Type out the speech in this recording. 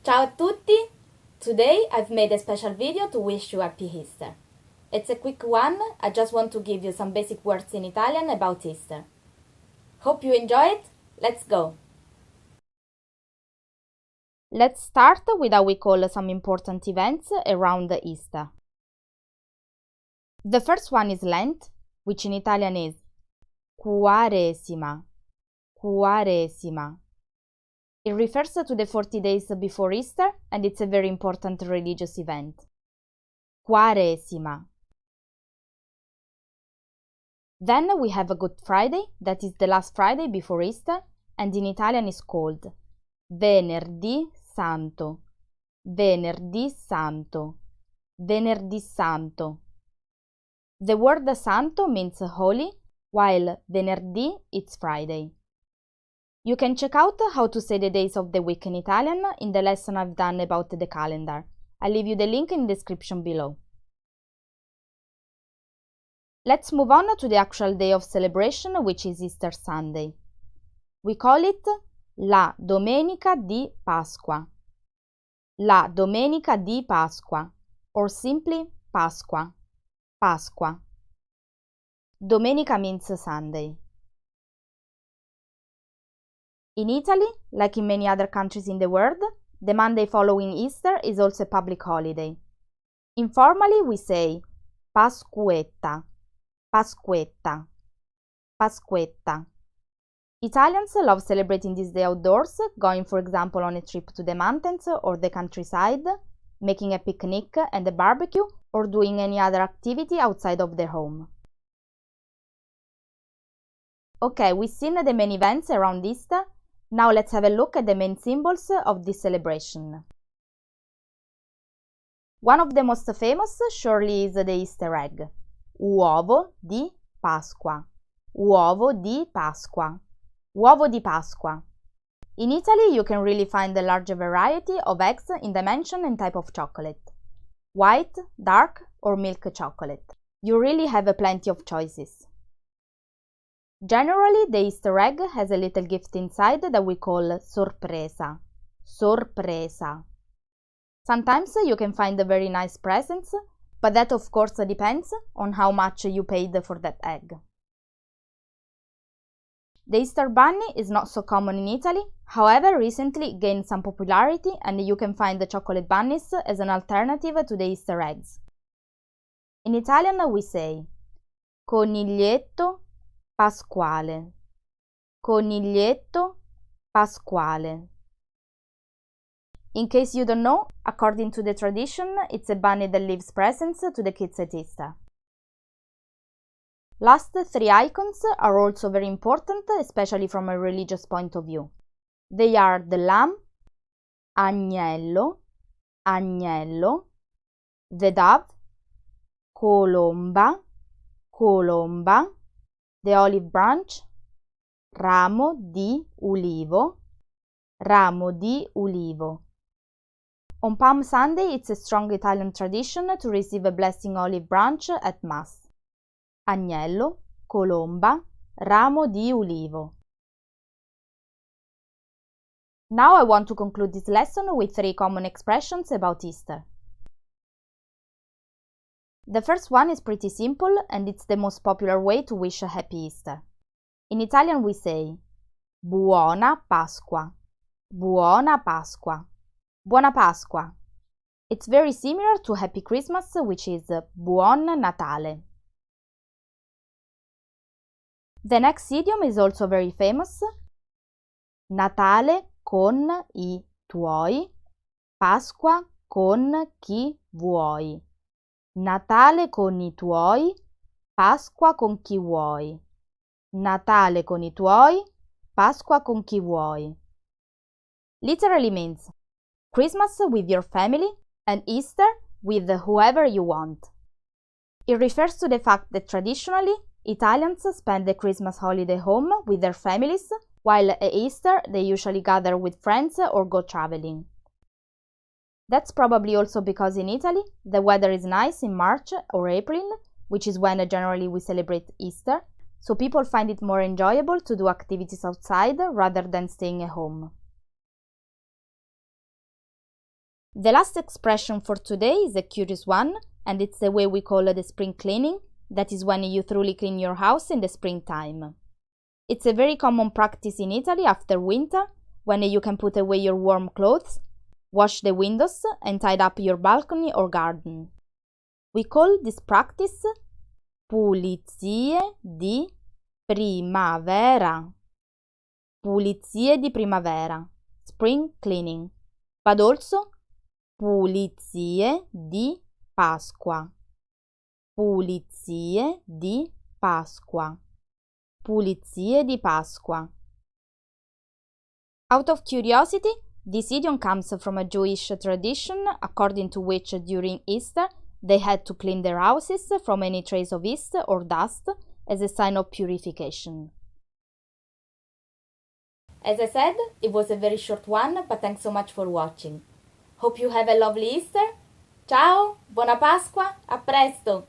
Ciao a tutti! Today I've made a special video to wish you happy Easter. It's a quick one, I just want to give you some basic words in Italian about Easter. Hope you enjoy it, let's go! Let's start with how we call some important events around Easter. The first one is Lent, which in Italian is Quaresima. Quaresima. It refers to the 40 days before Easter and it's a very important religious event. Quaresima. Then we have a Good Friday, that is the last Friday before Easter, and in Italian is called Venerdì Santo. Venerdì Santo. Venerdì Santo. The word Santo means holy, while Venerdì it's Friday. You can check out how to say the days of the week in Italian in the lesson I've done about the calendar. I'll leave you the link in the description below. Let's move on to the actual day of celebration, which is Easter Sunday. We call it la Domenica di Pasqua. La Domenica di Pasqua, or simply Pasqua. Pasqua. Domenica means Sunday. In Italy, like in many other countries in the world, the Monday following Easter is also a public holiday. Informally, we say Pasquetta, Pasquetta, Pasquetta. Italians love celebrating this day outdoors, going for example on a trip to the mountains or the countryside, making a picnic and a barbecue, or doing any other activity outside of their home. Okay, we've seen the main events around Easter. Now let's have a look at the main symbols of this celebration. One of the most famous surely is the Easter egg. Uovo di Pasqua. Uovo di Pasqua. Uovo di Pasqua. In Italy you can really find a large variety of eggs in dimension and type of chocolate. White, dark or milk chocolate. You really have plenty of choices. Generally, the Easter egg has a little gift inside that we call sorpresa. Sorpresa. Sometimes you can find very nice presents, but that of course depends on how much you paid for that egg. The Easter bunny is not so common in Italy, however recently it gained some popularity and you can find the chocolate bunnies as an alternative to the Easter eggs. In Italian we say Coniglietto Pasquale. Coniglietto Pasquale. In case you don't know, according to the tradition, it's a bunny that leaves presents to the kids at Easter. Last three icons are also very important, especially from a religious point of view. They are the lamb, agnello, agnello, the dove, colomba, colomba, the olive branch, ramo di ulivo, ramo di ulivo. On Palm Sunday, it's a strong Italian tradition to receive a blessing olive branch at Mass. Agnello, colomba, ramo di ulivo. Now I want to conclude this lesson with 3 common expressions about Easter. The first one is pretty simple and it's the most popular way to wish a happy Easter. In Italian we say Buona Pasqua. Buona Pasqua. Buona Pasqua. It's very similar to Happy Christmas, which is Buon Natale. The next idiom is also very famous. Natale con i tuoi, Pasqua con chi vuoi. Natale con i tuoi, Pasqua con chi vuoi. Natale con i tuoi, Pasqua con chi vuoi. Literally means Christmas with your family and Easter with whoever you want. It refers to the fact that traditionally Italians spend the Christmas holiday home with their families, while at Easter they usually gather with friends or go traveling. That's probably also because in Italy the weather is nice in March or April, which is when generally we celebrate Easter, so people find it more enjoyable to do activities outside rather than staying at home. The last expression for today is a curious one, and it's the way we call the spring cleaning. That is when you thoroughly clean your house in the springtime. It's a very common practice in Italy after winter, when you can put away your warm clothes, wash the windows, and tidy up your balcony or garden. We call this practice pulizie di primavera. Pulizie di primavera, spring cleaning, but also pulizie di Pasqua. Pulizie di Pasqua. Pulizie di Pasqua. Out of curiosity, this idiom comes from a Jewish tradition according to which during Easter they had to clean their houses from any trace of yeast or dust as a sign of purification. As I said, it was a very short one, but thanks so much for watching. Hope you have a lovely Easter. Ciao, buona Pasqua, a presto!